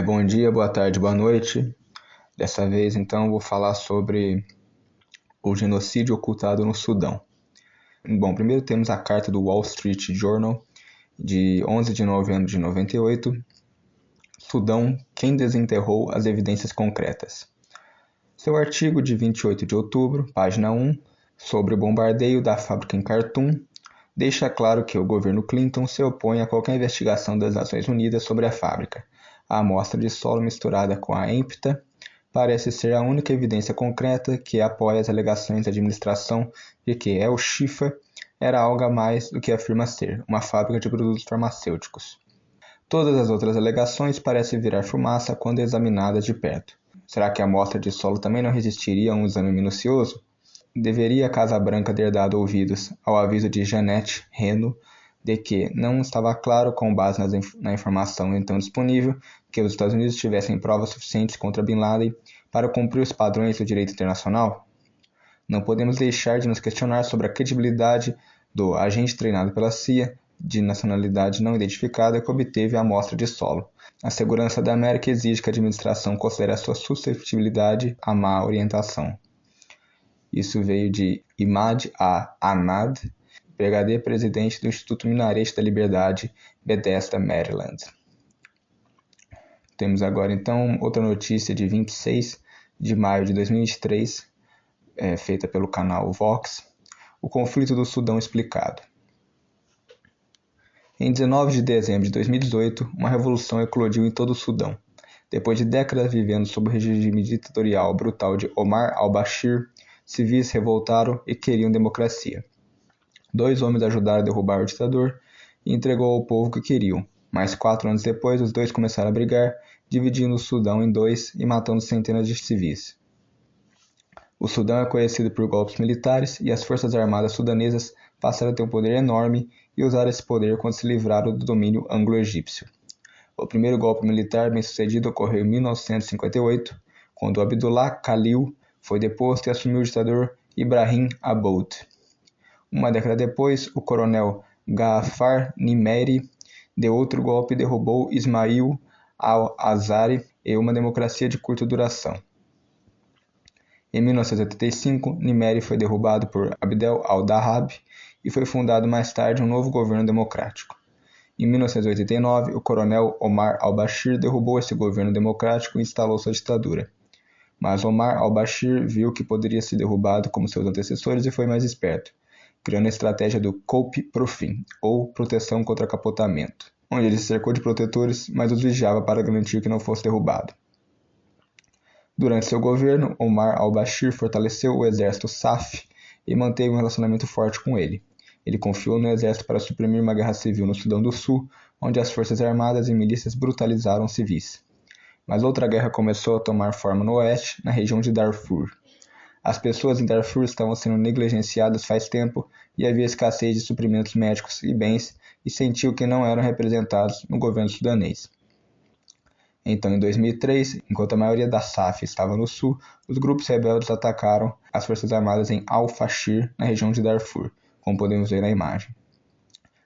Bom dia, boa tarde, boa noite. Dessa vez, então, vou falar sobre o genocídio ocultado no Sudão. Bom, primeiro temos a carta do Wall Street Journal, de 11 de novembro de 98. Sudão, quem desenterrou as evidências concretas. Seu artigo de 28 de outubro, página 1, sobre o bombardeio da fábrica em Khartoum, deixa claro que o governo Clinton se opõe a qualquer investigação das Nações Unidas sobre a fábrica. A amostra de solo misturada com a EMPTA parece ser a única evidência concreta que apoia as alegações da administração de que El Shifa era algo a mais do que afirma ser, uma fábrica de produtos farmacêuticos. Todas as outras alegações parecem virar fumaça quando examinadas de perto. Será que a amostra de solo também não resistiria a um exame minucioso? Deveria a Casa Branca ter dado ouvidos ao aviso de Janet Reno de que não estava claro, com base na informação então disponível, que os Estados Unidos tivessem provas suficientes contra Bin Laden para cumprir os padrões do direito internacional? Não podemos deixar de nos questionar sobre a credibilidade do agente treinado pela CIA, de nacionalidade não identificada, que obteve a amostra de solo. A segurança da América exige que a administração considere a sua suscetibilidade à má orientação. Isso veio de Imad Ahmad, PhD presidente do Instituto Minarete da Liberdade, Bethesda, Maryland. Temos agora então outra notícia de 26 de maio de 2023, feita pelo canal Vox, o conflito do Sudão explicado. Em 19 de dezembro de 2018, uma revolução eclodiu em todo o Sudão. Depois de décadas vivendo sob o regime ditatorial brutal de Omar al-Bashir, civis revoltaram e queriam democracia. 2 homens ajudaram a derrubar o ditador e entregou ao povo o que queriam, mas 4 anos depois os dois começaram a brigar, dividindo o Sudão em 2 e matando centenas de civis. O Sudão é conhecido por golpes militares e as forças armadas sudanesas passaram a ter um poder enorme e usaram esse poder quando se livraram do domínio anglo-egípcio. O primeiro golpe militar bem-sucedido ocorreu em 1958, quando Abdullah Khalil foi deposto e assumiu o ditador Ibrahim Aboud. Uma década depois, o coronel Ghaffar Nimeri deu outro golpe e derrubou Ismail al-Azari em uma democracia de curta duração. Em 1985, Nimeri foi derrubado por Abdel al-Dahab e foi fundado mais tarde um novo governo democrático. Em 1989, o coronel Omar al-Bashir derrubou esse governo democrático e instalou sua ditadura. Mas Omar al-Bashir viu que poderia ser derrubado como seus antecessores e foi mais esperto, criando a estratégia do Coupe Profim, ou proteção contra capotamento, onde ele se cercou de protetores, mas os vigiava para garantir que não fosse derrubado. Durante seu governo, Omar al-Bashir fortaleceu o exército SAF e manteve um relacionamento forte com ele. Ele confiou no exército para suprimir uma guerra civil no Sudão do Sul, onde as forças armadas e milícias brutalizaram civis. Mas outra guerra começou a tomar forma no oeste, na região de Darfur. As pessoas em Darfur estavam sendo negligenciadas faz tempo e havia escassez de suprimentos médicos e bens e sentiu que não eram representados no governo sudanês. Então, em 2003, enquanto a maioria da SAF estava no sul, os grupos rebeldes atacaram as forças armadas em Al-Fashir, na região de Darfur, como podemos ver na imagem.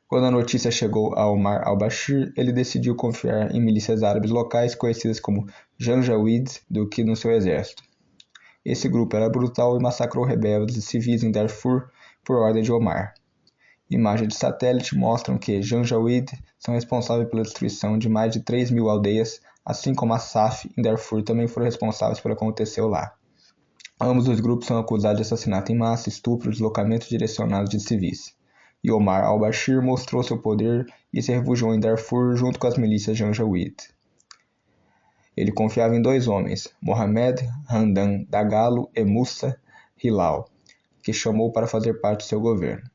Quando a notícia chegou a Omar al-Bashir, ele decidiu confiar em milícias árabes locais conhecidas como Janjaweed do que no seu exército. Esse grupo era brutal e massacrou rebeldes e civis em Darfur por ordem de Omar. Imagens de satélite mostram que Janjaweed são responsáveis pela destruição de mais de 3.000 aldeias, assim como a SAF em Darfur também foram responsáveis pelo que aconteceu lá. Ambos os grupos são acusados de assassinato em massa, estupro e deslocamento direcionado de civis. E Omar al-Bashir mostrou seu poder e se refugiou em Darfur junto com as milícias Janjaweed. Ele confiava em 2 homens, Mohamed Hamdan Dagalo e Musa Hilal, que chamou para fazer parte do seu governo.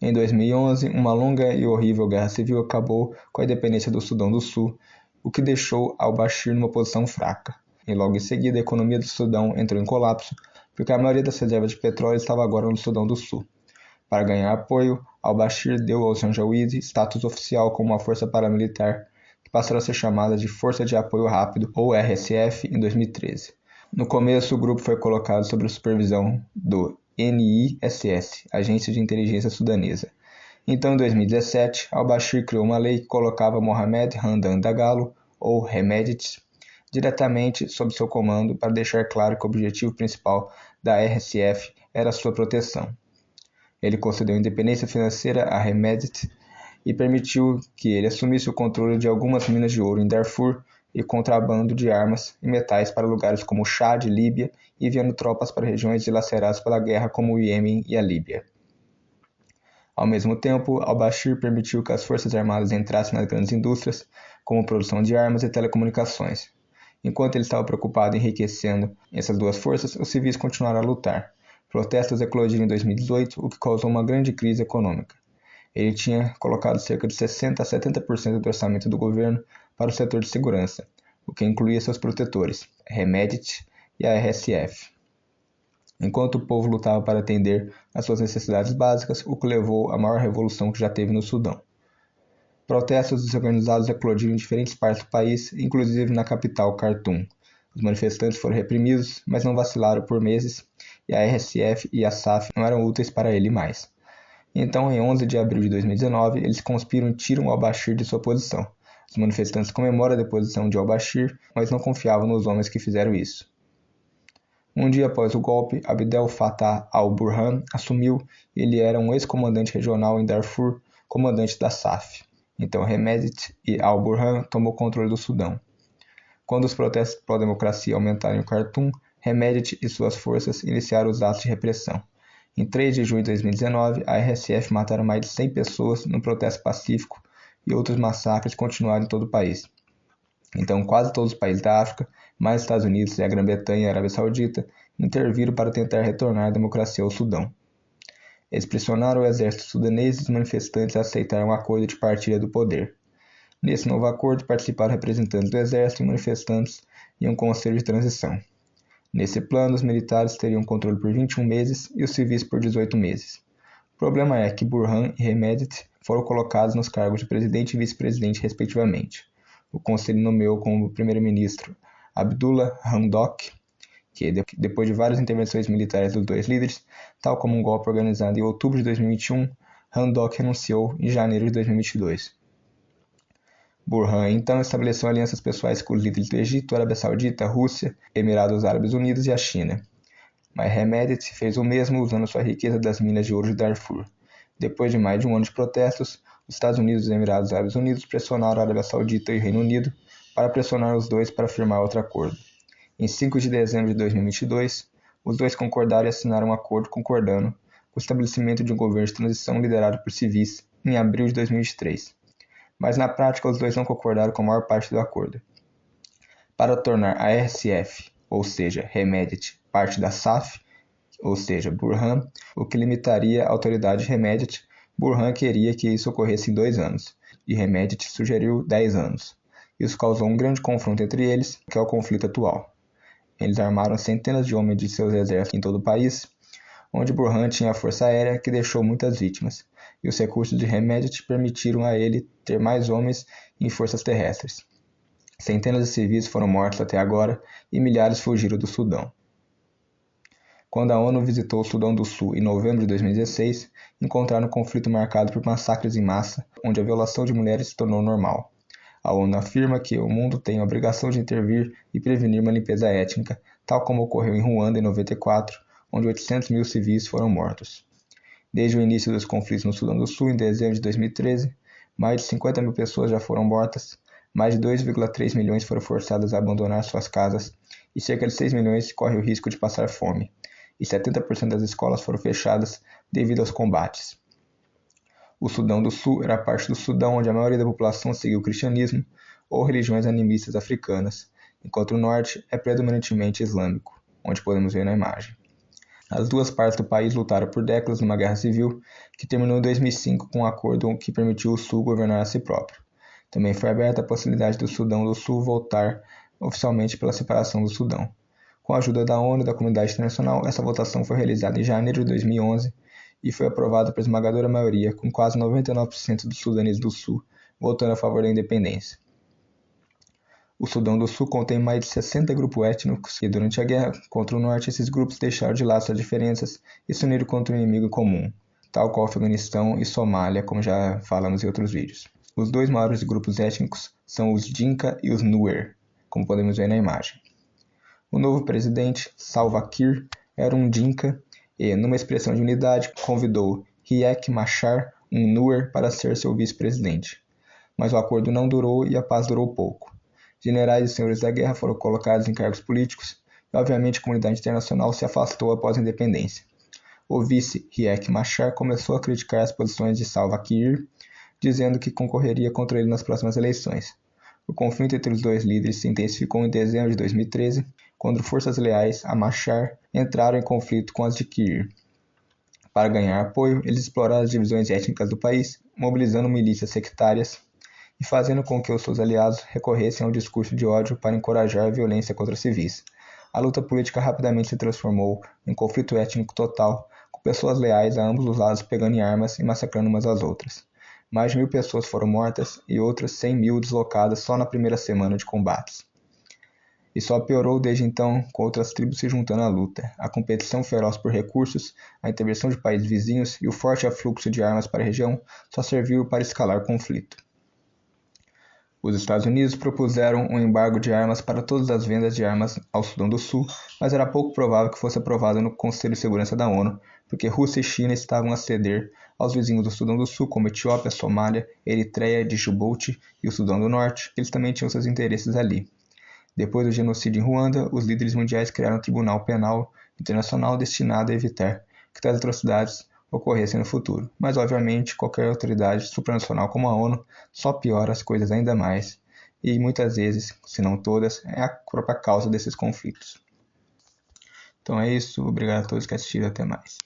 Em 2011, uma longa e horrível guerra civil acabou com a independência do Sudão do Sul, o que deixou al-Bashir numa posição fraca. E logo em seguida, a economia do Sudão entrou em colapso, porque a maioria das reservas de petróleo estava agora no Sudão do Sul. Para ganhar apoio, al-Bashir deu aos Janjaweed status oficial como uma força paramilitar, que passaram a ser chamada de Força de Apoio Rápido, ou RSF, em 2013. No começo, o grupo foi colocado sob a supervisão do NISS, Agência de Inteligência Sudanesa. Então, em 2017, al-Bashir criou uma lei que colocava Mohamed Hamdan Dagalo, ou Hemedti, diretamente sob seu comando para deixar claro que o objetivo principal da RSF era sua proteção. Ele concedeu independência financeira a Hemedti e permitiu que ele assumisse o controle de algumas minas de ouro em Darfur e contrabando de armas e metais para lugares como o Chad, Líbia, e enviando tropas para regiões dilaceradas pela guerra como o Iêmen e a Líbia. Ao mesmo tempo, al-Bashir permitiu que as forças armadas entrassem nas grandes indústrias, como produção de armas e telecomunicações. Enquanto ele estava preocupado em enriquecendo essas duas forças, os civis continuaram a lutar. Protestos eclodiram em 2018, o que causou uma grande crise econômica. Ele tinha colocado cerca de 60 a 70% do orçamento do governo para o setor de segurança, o que incluía seus protetores, Hemedti e a RSF. Enquanto o povo lutava para atender às suas necessidades básicas, o que levou à maior revolução que já teve no Sudão. Protestos desorganizados eclodiram em diferentes partes do país, inclusive na capital, Khartoum. Os manifestantes foram reprimidos, mas não vacilaram por meses, e a RSF e a SAF não eram úteis para ele mais. Então, em 11 de abril de 2019, eles conspiram e tiram al-Bashir de sua posição. Os manifestantes comemoram a deposição de al-Bashir, mas não confiavam nos homens que fizeram isso. Um dia após o golpe, Abdel Fattah al-Burhan assumiu e ele era um ex-comandante regional em Darfur, comandante da SAF. Então, Hemedti e al-Burhan tomou o controle do Sudão. Quando os protestos pró-democracia aumentaram em Khartoum, Hemedti e suas forças iniciaram os atos de repressão. Em 3 de junho de 2019, a RSF mataram mais de 100 pessoas num protesto pacífico e outros massacres continuaram em todo o país. Então, quase todos os países da África, mais Estados Unidos e a Grã-Bretanha e a Arábia Saudita, interviram para tentar retornar a democracia ao Sudão. Eles pressionaram o exército sudanês e os manifestantes a aceitar um acordo de partilha do poder. Nesse novo acordo participaram representantes do exército e manifestantes em um conselho de transição. Nesse plano, os militares teriam controle por 21 meses e os civis por 18 meses. O problema é que Burhan e Hemedti foram colocados nos cargos de presidente e vice-presidente, respectivamente. O conselho nomeou como primeiro-ministro Abdullah Hamdok, que, depois de várias intervenções militares dos dois líderes, tal como um golpe organizado em outubro de 2021, Hamdok renunciou em janeiro de 2022. Burhan então estabeleceu alianças pessoais com os líderes do Egito, Arábia Saudita, Rússia, Emirados Árabes Unidos e a China. Mas Hemedti fez o mesmo usando sua riqueza das minas de ouro de Darfur. Depois de mais de um ano de protestos, os Estados Unidos e os Emirados Árabes Unidos pressionaram a Arábia Saudita e o Reino Unido para pressionar os dois para firmar outro acordo. Em 5 de dezembro de 2022, os dois concordaram e assinaram um acordo concordando com o estabelecimento de um governo de transição liderado por civis em abril de 2023. Mas na prática os dois não concordaram com a maior parte do acordo. Para tornar a RSF, ou seja, Hemedti, parte da SAF, ou seja, Burhan, o que limitaria a autoridade de Hemedti, Burhan queria que isso ocorresse em 2 anos, e Hemedti sugeriu 10 anos. Isso causou um grande confronto entre eles, que é o conflito atual. Eles armaram centenas de homens de seus exércitos em todo o país, onde Burhan tinha a força aérea que deixou muitas vítimas, e os recursos de Hemedti permitiram a ele ter mais homens em forças terrestres. Centenas de civis foram mortos até agora e milhares fugiram do Sudão. Quando a ONU visitou o Sudão do Sul em novembro de 2016, encontraram um conflito marcado por massacres em massa, onde a violação de mulheres se tornou normal. A ONU afirma que o mundo tem a obrigação de intervir e prevenir uma limpeza étnica, tal como ocorreu em Ruanda em 94, onde 800 mil civis foram mortos. Desde o início dos conflitos no Sudão do Sul, em dezembro de 2013, mais de 50 mil pessoas já foram mortas, mais de 2,3 milhões foram forçadas a abandonar suas casas e cerca de 6 milhões correm o risco de passar fome, e 70% das escolas foram fechadas devido aos combates. O Sudão do Sul era parte do Sudão onde a maioria da população seguia o cristianismo ou religiões animistas africanas, enquanto o norte é predominantemente islâmico, onde podemos ver na imagem. As duas partes do país lutaram por décadas numa guerra civil que terminou em 2005 com um acordo que permitiu o Sul governar a si próprio. Também foi aberta a possibilidade do Sudão do Sul voltar oficialmente pela separação do Sudão. Com a ajuda da ONU e da comunidade internacional, essa votação foi realizada em janeiro de 2011 e foi aprovada por esmagadora maioria, com quase 99% dos sudaneses do Sul votando a favor da independência. O Sudão do Sul contém mais de 60 grupos étnicos e durante a guerra contra o norte esses grupos deixaram de lado suas diferenças e se uniram contra um inimigo comum, tal qual o Afeganistão e Somália, como já falamos em outros vídeos. Os dois maiores grupos étnicos são os Dinka e os Nuer, como podemos ver na imagem. O novo presidente, Salva Kiir, era um Dinka e, numa expressão de unidade, convidou Riek Machar, um Nuer, para ser seu vice-presidente. Mas o acordo não durou e a paz durou pouco. Generais e senhores da guerra foram colocados em cargos políticos e, obviamente, a comunidade internacional se afastou após a independência. O vice Riek Machar começou a criticar as posições de Salva Kiir, dizendo que concorreria contra ele nas próximas eleições. O conflito entre os dois líderes se intensificou em dezembro de 2013, quando forças leais a Machar entraram em conflito com as de Kiir. Para ganhar apoio, eles exploraram as divisões étnicas do país, mobilizando milícias sectárias e fazendo com que os seus aliados recorressem ao discurso de ódio para encorajar a violência contra civis. A luta política rapidamente se transformou em conflito étnico total, com pessoas leais a ambos os lados pegando em armas e massacrando umas às outras. Mais de 1.000 pessoas foram mortas e outras 100.000 deslocadas só na primeira semana de combates. E só piorou desde então, com outras tribos se juntando à luta. A competição feroz por recursos, a intervenção de países vizinhos e o forte afluxo de armas para a região só serviu para escalar o conflito. Os Estados Unidos propuseram um embargo de armas para todas as vendas de armas ao Sudão do Sul, mas era pouco provável que fosse aprovado no Conselho de Segurança da ONU, porque Rússia e China estavam a ceder aos vizinhos do Sudão do Sul, como Etiópia, Somália, Eritreia, Djibouti e o Sudão do Norte, que eles também tinham seus interesses ali. Depois do genocídio em Ruanda, os líderes mundiais criaram um tribunal penal internacional destinado a evitar que tais atrocidades ocorressem no futuro. Mas, obviamente, qualquer autoridade supranacional como a ONU só piora as coisas ainda mais e, muitas vezes, se não todas, é a própria causa desses conflitos. Então é isso, obrigado a todos que assistiram, até mais.